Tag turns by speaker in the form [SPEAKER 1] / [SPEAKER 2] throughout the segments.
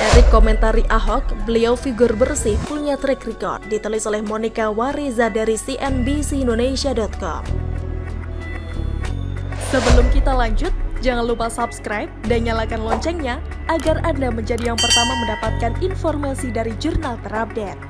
[SPEAKER 1] Erik komentari Ahok, beliau figur bersih punya track record, ditulis oleh Monica Wariza dari cnbcindonesia.com. Sebelum kita lanjut, jangan lupa subscribe dan nyalakan loncengnya agar Anda menjadi yang pertama mendapatkan informasi dari jurnal terupdate.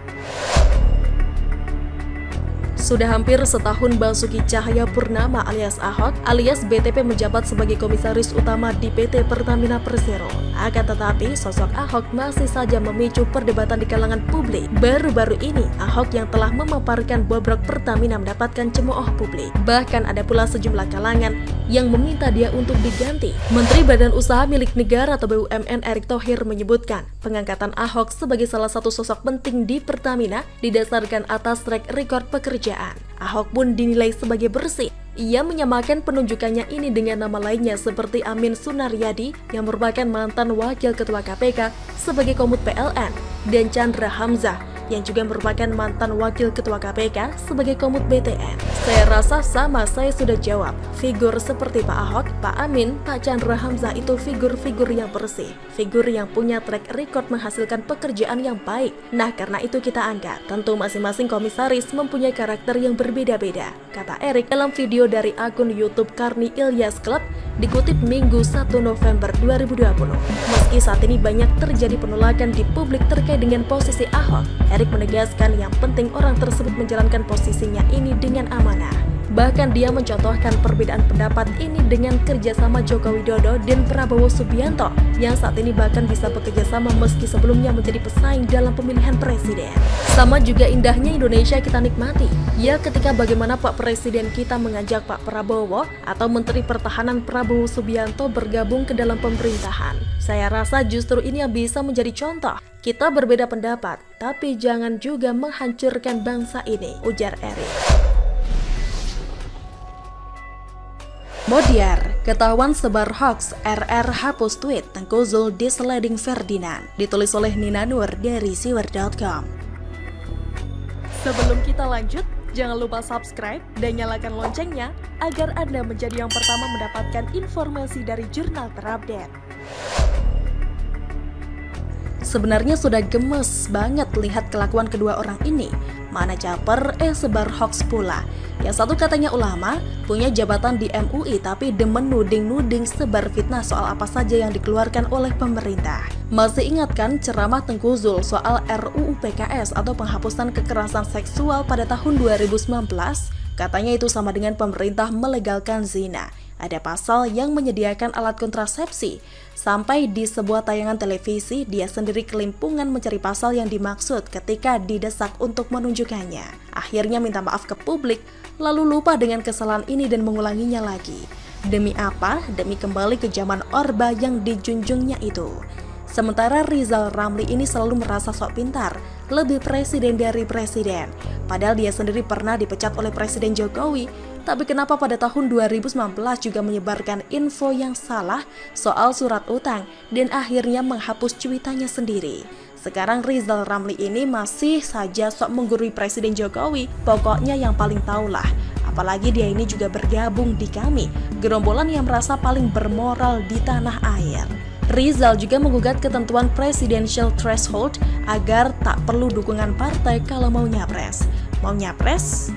[SPEAKER 1] Sudah hampir setahun Basuki Cahayapurnama alias Ahok alias BTP menjabat sebagai komisaris utama di PT Pertamina Persero. Akan tetapi, sosok Ahok masih saja memicu perdebatan di kalangan publik. Baru-baru ini, Ahok yang telah memaparkan bobrok Pertamina mendapatkan cemooh publik. Bahkan ada pula sejumlah kalangan yang meminta dia untuk diganti. Menteri Badan Usaha Milik Negara atau BUMN Erick Thohir menyebutkan, pengangkatan Ahok sebagai salah satu sosok penting di Pertamina didasarkan atas track record pekerjaan. Ahok pun dinilai sebagai bersih. Ia menyamakan penunjukannya ini dengan nama lainnya seperti Amin Sunaryadi yang merupakan mantan wakil ketua KPK sebagai Komut PLN dan Chandra Hamzah yang juga merupakan mantan wakil ketua KPK sebagai Komut BTN. Saya rasa sama, saya sudah jawab. Figur seperti Pak Ahok, Pak Amin, Pak Chandra Hamzah itu figur-figur yang bersih, figur yang punya track record menghasilkan pekerjaan yang baik. Nah, karena itu kita angkat. Tentu masing-masing komisaris mempunyai karakter yang berbeda-beda, kata Erik dalam video dari akun YouTube Karni Ilyas Club dikutip Minggu 1 November 2020. Meski saat ini banyak terjadi penolakan di publik terkait dengan posisi Ahok, Erik menegaskan yang penting orang tersebut menjalankan posisinya ini dengan amanah. Bahkan dia mencontohkan perbedaan pendapat ini dengan kerjasama Joko Widodo dan Prabowo Subianto yang saat ini bahkan bisa bekerja sama meski sebelumnya menjadi pesaing dalam pemilihan presiden. Sama juga indahnya Indonesia kita nikmati, ya ketika bagaimana Pak Presiden kita mengajak Pak Prabowo atau Menteri Pertahanan Prabowo Subianto bergabung ke dalam pemerintahan. Saya rasa justru ini yang bisa menjadi contoh. Kita berbeda pendapat, tapi jangan juga menghancurkan bangsa ini, ujar Erik. Modiar, ketahuan sebar hoax, RR hapus tweet Tengku Zul disleding Ferdinand, ditulis oleh Nina Nur dari siwer.com. Sebelum kita lanjut, jangan lupa subscribe dan nyalakan loncengnya agar Anda menjadi yang pertama mendapatkan informasi dari jurnal terupdate. Sebenarnya sudah gemes banget lihat kelakuan kedua orang ini. Mana caper, sebar hoax pula. Yang satu katanya ulama, punya jabatan di MUI tapi demen nuding-nuding sebar fitnah soal apa saja yang dikeluarkan oleh pemerintah. Masih ingat kan ceramah Tengku Zul soal RUU PKS atau penghapusan kekerasan seksual pada tahun 2019? Katanya itu sama dengan pemerintah melegalkan zina. Ada pasal yang menyediakan alat kontrasepsi. Sampai di sebuah tayangan televisi, dia sendiri kelimpungan mencari pasal yang dimaksud ketika didesak untuk menunjukkannya. Akhirnya minta maaf ke publik, lalu lupa dengan kesalahan ini dan mengulanginya lagi. Demi apa? Demi kembali ke zaman Orba yang dijunjungnya itu. Sementara Rizal Ramli ini selalu merasa sok pintar, lebih presiden dari presiden. Padahal dia sendiri pernah dipecat oleh Presiden Jokowi. Tapi kenapa pada tahun 2019 juga menyebarkan info yang salah soal surat utang dan akhirnya menghapus cuitannya sendiri. Sekarang Rizal Ramli ini masih saja sok menggurui Presiden Jokowi, pokoknya yang paling tahulah. Apalagi dia ini juga bergabung di kami, gerombolan yang merasa paling bermoral di tanah air. Rizal juga menggugat ketentuan presidential threshold agar tak perlu dukungan partai kalau mau nyapres. Mau nyapres?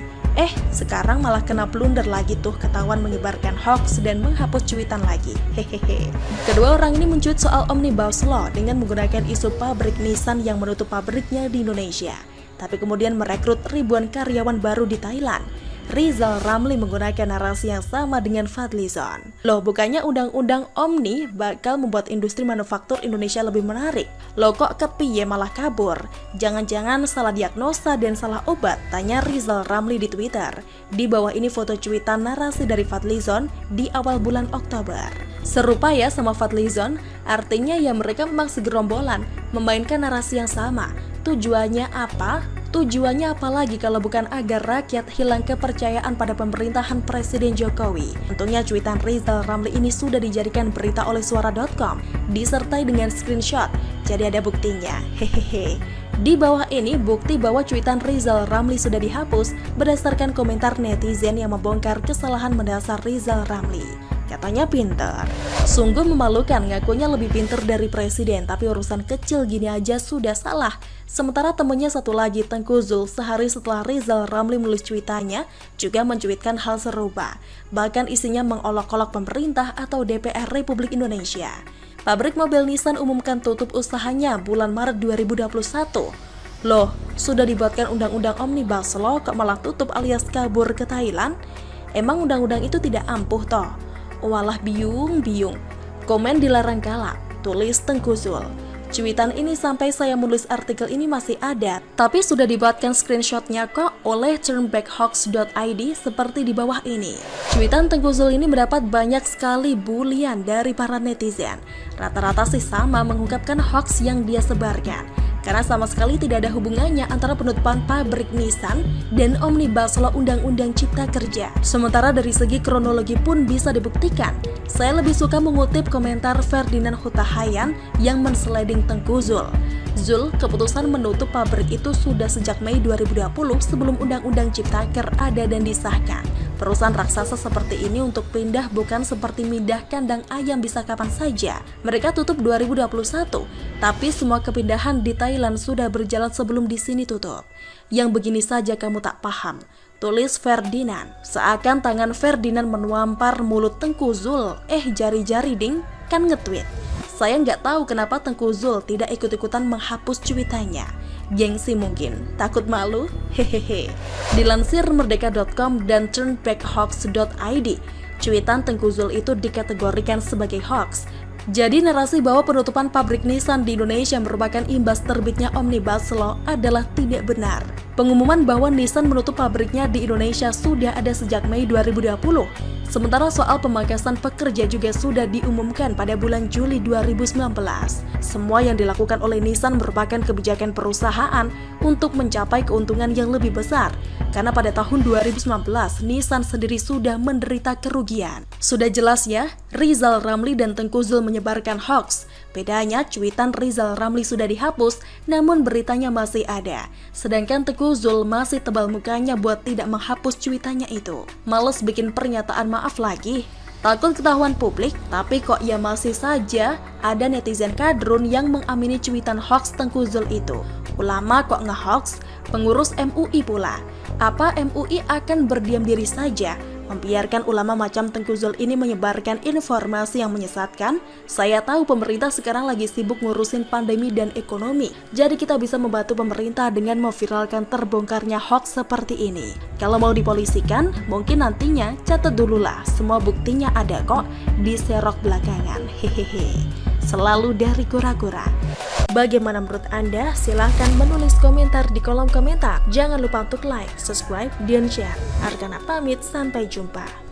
[SPEAKER 1] Sekarang malah kena blunder lagi tuh, ketahuan menyebarkan hoax dan menghapus cuitan lagi. Hehehe. Kedua orang ini mencuit soal Omnibus Law dengan menggunakan isu pabrik Nissan yang menutup pabriknya di Indonesia. Tapi kemudian merekrut ribuan karyawan baru di Thailand. Rizal Ramli menggunakan narasi yang sama dengan Fadlizon. Loh, bukannya undang-undang Omni bakal membuat industri manufaktur Indonesia lebih menarik? Loh, kok kepiye malah kabur? Jangan-jangan salah diagnosa dan salah obat? Tanya Rizal Ramli di Twitter. Di bawah ini foto cuitan narasi dari Fadlizon di awal bulan Oktober. Serupa ya sama Fadlizon, artinya ya mereka memang segerombolan, memainkan narasi yang sama. Tujuannya apa? Tujuannya apalagi kalau bukan agar rakyat hilang kepercayaan pada pemerintahan Presiden Jokowi. Tentunya cuitan Rizal Ramli ini sudah dijadikan berita oleh suara.com, disertai dengan screenshot, jadi ada buktinya. Hehehe. Di bawah ini bukti bahwa cuitan Rizal Ramli sudah dihapus berdasarkan komentar netizen yang membongkar kesalahan mendasar Rizal Ramli. katanya pinter. Sungguh memalukan, ngakunya lebih pinter dari presiden, tapi urusan kecil gini aja sudah salah. Sementara temennya satu lagi, Tengku Zul, sehari setelah Rizal Ramli menulis cuitannya, juga mencuitkan hal serupa. Bahkan isinya mengolok-olok pemerintah atau DPR Republik Indonesia. Pabrik mobil Nissan umumkan tutup usahanya bulan Maret 2021. Loh, sudah dibuatkan undang-undang Omnibus Law kok malah tutup alias kabur ke Thailand? Emang undang-undang itu tidak ampuh toh? Walah biung. Komen dilarang galak, tulis Tengku Zul. Cuitan ini sampai saya menulis artikel ini masih ada, tapi sudah dibuatkan screenshotnya kok oleh turnbackhoax.id seperti di bawah ini. Cuitan Tengku Zul ini mendapat banyak sekali bulian dari para netizen. Rata-rata sih sama mengungkapkan hoax yang dia sebarkan, karena sama sekali tidak ada hubungannya antara penutupan pabrik Nissan dan Omnibus Law Undang-Undang Cipta Kerja. Sementara dari segi kronologi pun bisa dibuktikan. Saya lebih suka mengutip komentar Ferdinand Hutahayan yang mensliding Tengku Zul. Zul, keputusan menutup pabrik itu sudah sejak Mei 2020 sebelum Undang-Undang Ciptaker ada dan disahkan. Perusahaan raksasa seperti ini untuk pindah bukan seperti pindah kandang ayam bisa kapan saja. Mereka tutup 2021, tapi semua kepindahan di Thailand sudah berjalan sebelum di sini tutup. Yang begini saja kamu tak paham, tulis Ferdinand. Seakan tangan Ferdinand menuampar mulut Tengku Zul. Jari-jari ding, kan nge-tweet. Saya nggak tahu kenapa Tengku Zul tidak ikut-ikutan menghapus cuitannya. Gengsi mungkin, takut malu, hehehe. Dilansir merdeka.com dan turnbackhoax.id, cuitan Tengku Zul itu dikategorikan sebagai hoax. Jadi narasi bahwa penutupan pabrik Nissan di Indonesia merupakan imbas terbitnya Omnibus Law adalah tidak benar. Pengumuman bahwa Nissan menutup pabriknya di Indonesia sudah ada sejak Mei 2020. Sementara soal pemangkasan pekerja juga sudah diumumkan pada bulan Juli 2019. Semua yang dilakukan oleh Nissan merupakan kebijakan perusahaan untuk mencapai keuntungan yang lebih besar. Karena pada tahun 2019, Nissan sendiri sudah menderita kerugian. Sudah jelas ya, Rizal Ramli dan Tengku Zul menyebarkan hoax. Bedanya, cuitan Rizal Ramli sudah dihapus, namun beritanya masih ada. Sedangkan Tengku Zul masih tebal mukanya buat tidak menghapus cuitannya itu. Males bikin pernyataan maaf lagi. Takut ketahuan publik, tapi kok ya masih saja ada netizen kadrun yang mengamini cuitan hoax Tengku Zul itu. Ulama kok nge-hoax, pengurus MUI pula. Apa MUI akan berdiam diri saja membiarkan ulama macam Tengku Zul ini menyebarkan informasi yang menyesatkan? Saya tahu pemerintah sekarang lagi sibuk ngurusin pandemi dan ekonomi, jadi kita bisa membantu pemerintah dengan memviralkan terbongkarnya hoax seperti ini. Kalau mau dipolisikan, mungkin nantinya catat dululah, semua buktinya ada kok, diserok belakangan, hehehe. Selalu dari kura-kura. Bagaimana menurut Anda? Silahkan menulis komentar di kolom komentar. Jangan lupa untuk like, subscribe, dan share. Arkana pamit, sampai jumpa.